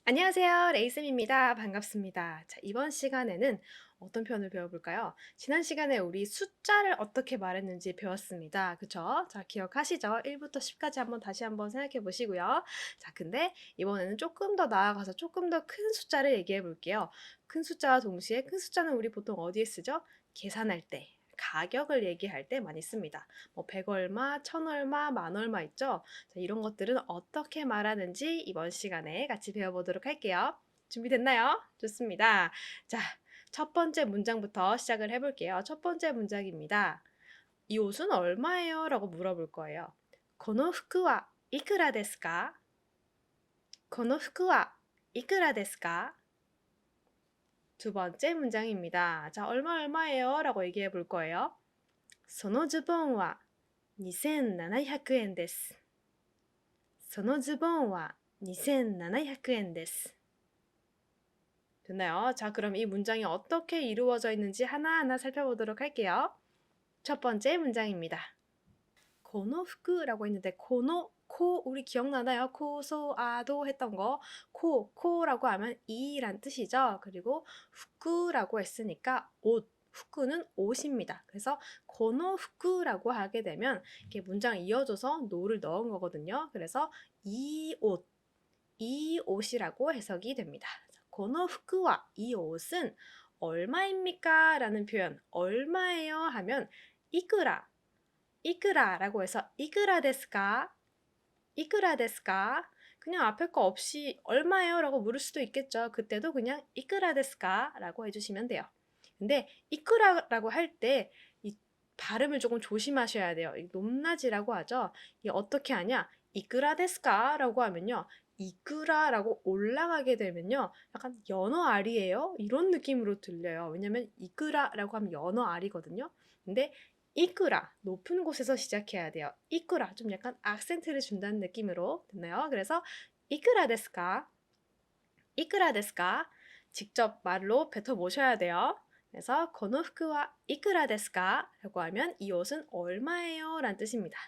안녕하세요. 레이쌤입니다. 반갑습니다. 자, 이번 시간에는 어떤 표현을 배워볼까요? 지난 시간에 우리 숫자를 어떻게 말했는지 배웠습니다. 그쵸? 자, 기억하시죠? 1부터 10까지 다시 한번 생각해 보시고요. 자, 근데 이번에는 조금 더 나아가서 조금 더 큰 숫자를 얘기해 볼게요. 큰 숫자와 동시에 큰 숫자는 우리 보통 어디에 쓰죠? 계산할 때. 가격을 얘기할 때 많이 씁니다. 뭐 100 얼마, 1000 얼마, 만 얼마 있죠? 자, 이런 것들은 어떻게 말하는지 이번 시간에 같이 배워보도록 할게요. 준비됐나요? 좋습니다. 자, 첫 번째 문장부터 시작을 해볼게요. 첫 번째 문장입니다. 이 옷은 얼마예요? 라고 물어볼 거예요. この服はいくらですか? この服はいくらですか? 두 번째 문장입니다. 자, 얼마예요? 라고 얘기해 볼 거예요. そのズボンは2700円です。そのズボンは2700円です。 됐나요? 자, 그럼 이 문장이 어떻게 이루어져 있는지 하나하나 살펴보도록 할게요. 첫 번째 문장입니다. 고노후쿠라고 했는데 코 우리 기억나나요? 코소아도 했던 거 코라고 하면 이란 뜻이죠. 그리고 후쿠라고 했으니까 옷 후쿠는 옷입니다. 그래서 고노후쿠라고 하게 되면 이렇게 문장이 이어져서 노를 넣은 거거든요. 그래서 이 옷이라고 해석이 됩니다. 고노후쿠와 이 옷은 얼마입니까? 라는 표현 얼마예요? 하면 이끄라라고 해서 이끄라 데스까? 이끄라 데스까? 그냥 앞에 거 없이 얼마예요? 라고 물을 수도 있겠죠. 그때도 그냥 이끄라 데스까? 라고 해주시면 돼요. 근데 이끄라라고 할 때 이 발음을 조금 조심하셔야 돼요. 높낮이라고 하죠. 이 어떻게 하냐? 이끄라 데스까? 라고 하면요. 이끄라라고 올라가게 되면요. 약간 연어 알이에요? 이런 느낌으로 들려요. 왜냐면 이끄라라고 하면 연어 알이거든요. 근데 이끄라 높은 곳에서 시작해야 돼요. 이끄라 좀 약간 악센트를 준다는 느낌으로 됐나요? 그래서 이끄라 데스까? 이끄라 데스까? 직접 말로 뱉어 보셔야 돼요. 그래서 고노후쿠와 이끄라 데스까? 라고 하면 이 옷은 얼마예요? 라는 뜻입니다.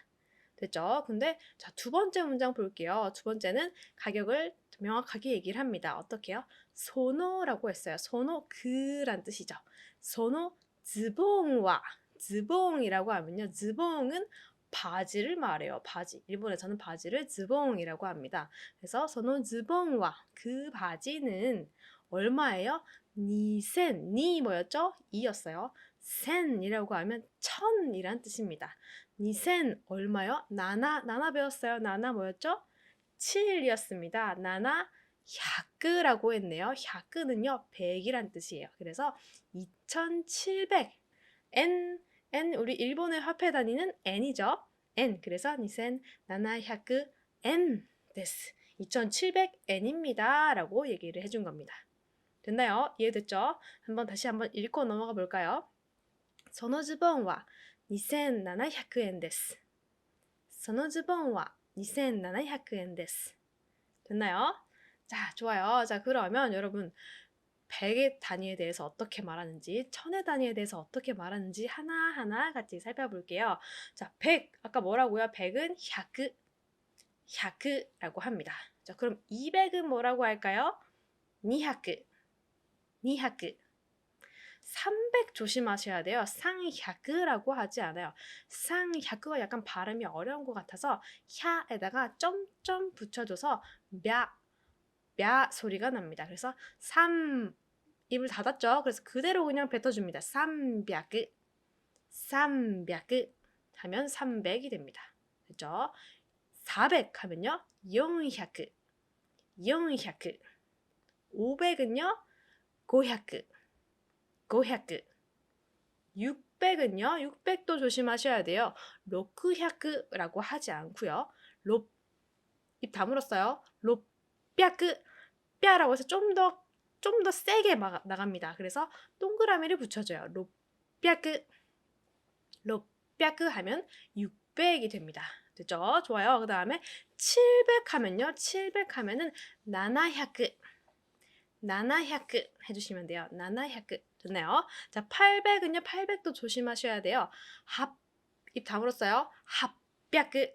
됐죠? 근데 자, 두 번째 문장 볼게요. 두 번째는 가격을 명확하게 얘기를 합니다. 어떻게요? 소노라고 했어요. 소노 그란 뜻이죠. 소노 즈봉와 즈봉이라고 하면요. 즈봉은 바지를 말해요. 바지. 일본에서는 바지를 즈봉이라고 합니다. 그래서 소노 즈봉와 그 바지는 얼마예요? 니 뭐였죠? 이였어요. 센이라고 하면 천이란 뜻입니다. 니센 얼마요? 나나 배웠어요. 나나 뭐였죠? 7이었습니다. 나나 야끄라고 했네요. 야끄는요 100이란 뜻이에요. 그래서 2700 N 우리 일본의 화폐 단위는 N이죠. N 그래서 니센 나나 야끄 N 데스 2700N입니다. 라고 얘기를 해준 겁니다. 됐나요? 이해됐죠? 다시 한번 읽고 넘어가 볼까요? そのズボンは2700円です。そのズボンは2700円です. 됐나요? 자, 좋아요. 자, 그러면 여러분 100의 단위에 대해서 어떻게 말하는지 1000의 단위에 대해서 어떻게 말하는지 하나하나 같이 살펴볼게요. 자, 100 아까 뭐라고요? 100은 100라고 합니다. 자, 그럼 200은 뭐라고 할까요? 200 300 조심하셔야 돼요. 상혀크라고 하지 않아요. 상혀크가 약간 발음이 어려운 것 같아서 혀에다가 점점 붙여줘서 야 소리가 납니다. 그래서 입을 닫았죠. 그래서 그대로 그냥 뱉어줍니다. 300 하면 300이 됩니다. 됐죠? 400 하면요. 400 500은요. 500 600은요. 600도 조심하셔야 돼요. 600라고 하지 않고요. 입 다물었어요. 롭뼈크 뼈라고 해서 좀 더 세게 나갑니다. 그래서 동그라미를 붙여줘요. 롭뼈크 하면 600이 됩니다. 됐죠? 좋아요. 그 다음에 700 하면요. 700 하면은 나나야크 해주시면 돼요. 나나야크 됐나요? 자, 800은요. 800도 조심하셔야 돼요. 입 다물었어요. 합뼈크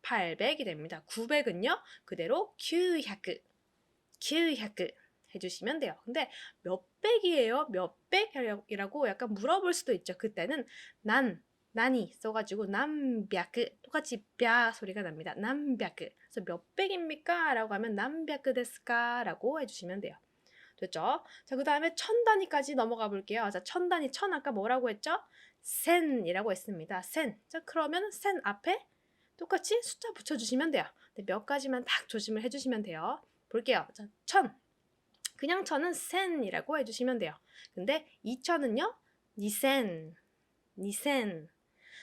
800이 됩니다. 900은요. 그대로 900, 900 해주시면 돼요. 근데 몇 백이에요? 몇 백이라고 약간 물어볼 수도 있죠. 그때는 난이 써가지고 남백 똑같이 뼈 소리가 납니다. 남백. 그래서 몇 백입니까? 라고 하면 남백 데스까? 라고 해주시면 돼요. 됐죠? 자, 그 다음에 천 단위까지 넘어가 볼게요. 자, 천 단위, 천 아까 뭐라고 했죠? 센이라고 했습니다. 센. 자, 그러면 센 앞에 똑같이 숫자 붙여주시면 돼요. 근데 몇 가지만 딱 조심을 해주시면 돼요. 볼게요. 자, 천. 그냥 천은 센이라고 해주시면 돼요. 근데 2천은요? 니센. 니센.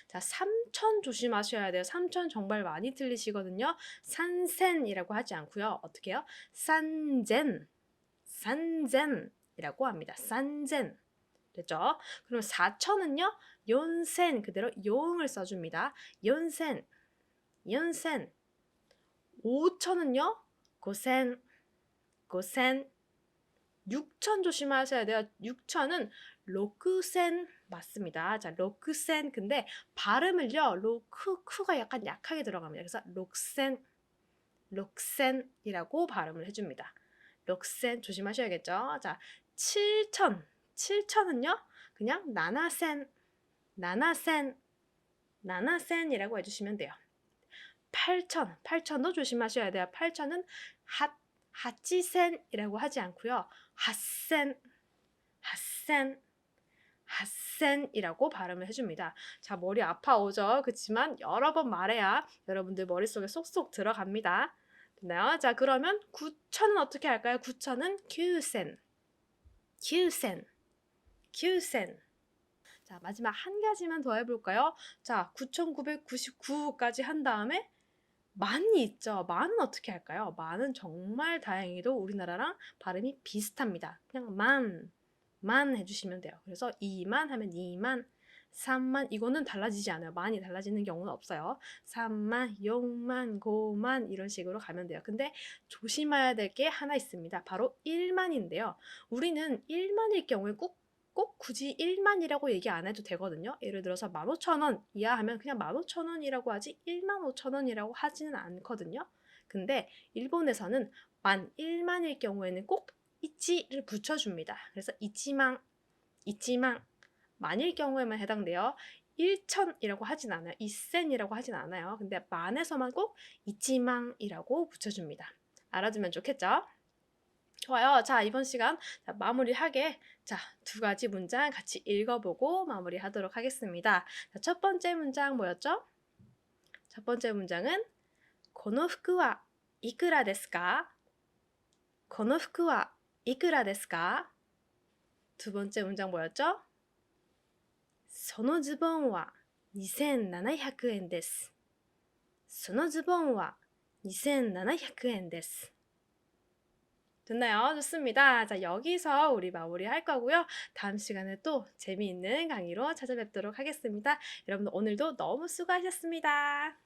자, 3천 조심하셔야 돼요. 3천 정말 많이 틀리시거든요. 산센이라고 하지 않고요. 어떻게 해요? 산젠. 산젠이라고 합니다. 산젠. 됐죠? 그럼 4천은요? 연센 그대로 용을 써줍니다. 연센. 연센. 5천은요? 고센. 고센. 6천 조심하셔야 돼요. 6천은 로크센 맞습니다. 자, 로크센. 근데 발음을요. 크가 약간 약하게 들어갑니다. 그래서 록센, 록센이라고 발음을 해줍니다. 록센 조심하셔야겠죠. 자, 7천. 7천은요. 그냥 나나센, 나나센, 나나센이라고 해주시면 돼요. 8천. 8천도 조심하셔야 돼요. 8천은 하치센이라고 하지 않고요. 핫센, 핫센, 핫센이라고 발음을 해줍니다. 자, 머리 아파오죠? 그렇지만 여러 번 말해야 여러분들 머릿속에 쏙쏙 들어갑니다. 됐나요? 자, 그러면 9천은 어떻게 할까요? 9천은 큐센, 큐센, 큐센. 자, 마지막 한 가지만 더 해볼까요? 자, 9,999까지 한 다음에 만이 있죠. 만은 어떻게 할까요? 만은 정말 다행히도 우리나라랑 발음이 비슷합니다. 그냥 만 해주시면 돼요. 그래서 2만 하면 2만, 3만 이거는 달라지지 않아요. 만이 달라지는 경우는 없어요. 3만, 6만, 5만 이런 식으로 가면 돼요. 근데 조심해야 될 게 하나 있습니다. 바로 1만인데요. 우리는 1만일 경우에 꼭 굳이 1만이라고 얘기 안 해도 되거든요. 예를 들어서 15,000원 이하 하면 그냥 15,000원이라고 하지 15,000원이라고 하지는 않거든요. 근데 일본에서는 1만일 경우에는 꼭 이치를 붙여줍니다. 그래서 이치망, 만일 경우에만 해당돼요. 1천이라고 하진 않아요. 2센이라고 하진 않아요. 근데 만에서만 꼭 이치망이라고 붙여줍니다. 알아두면 좋겠죠? 좋아요. 자, 이번 시간 마무리하게 두 가지 문장 같이 읽어보고 마무리하도록 하겠습니다. 자, 첫 번째 문장 뭐였죠? 첫 번째 문장은 この服はいくらですか? この服はいくらですか? 두 번째 문장 뭐였죠? そのズボンは2700円です。そのズボンは2700円です。 됐나요? 좋습니다. 자, 여기서 우리 마무리할 거고요. 다음 시간에 또 재미있는 강의로 찾아뵙도록 하겠습니다. 여러분 오늘도 너무 수고하셨습니다.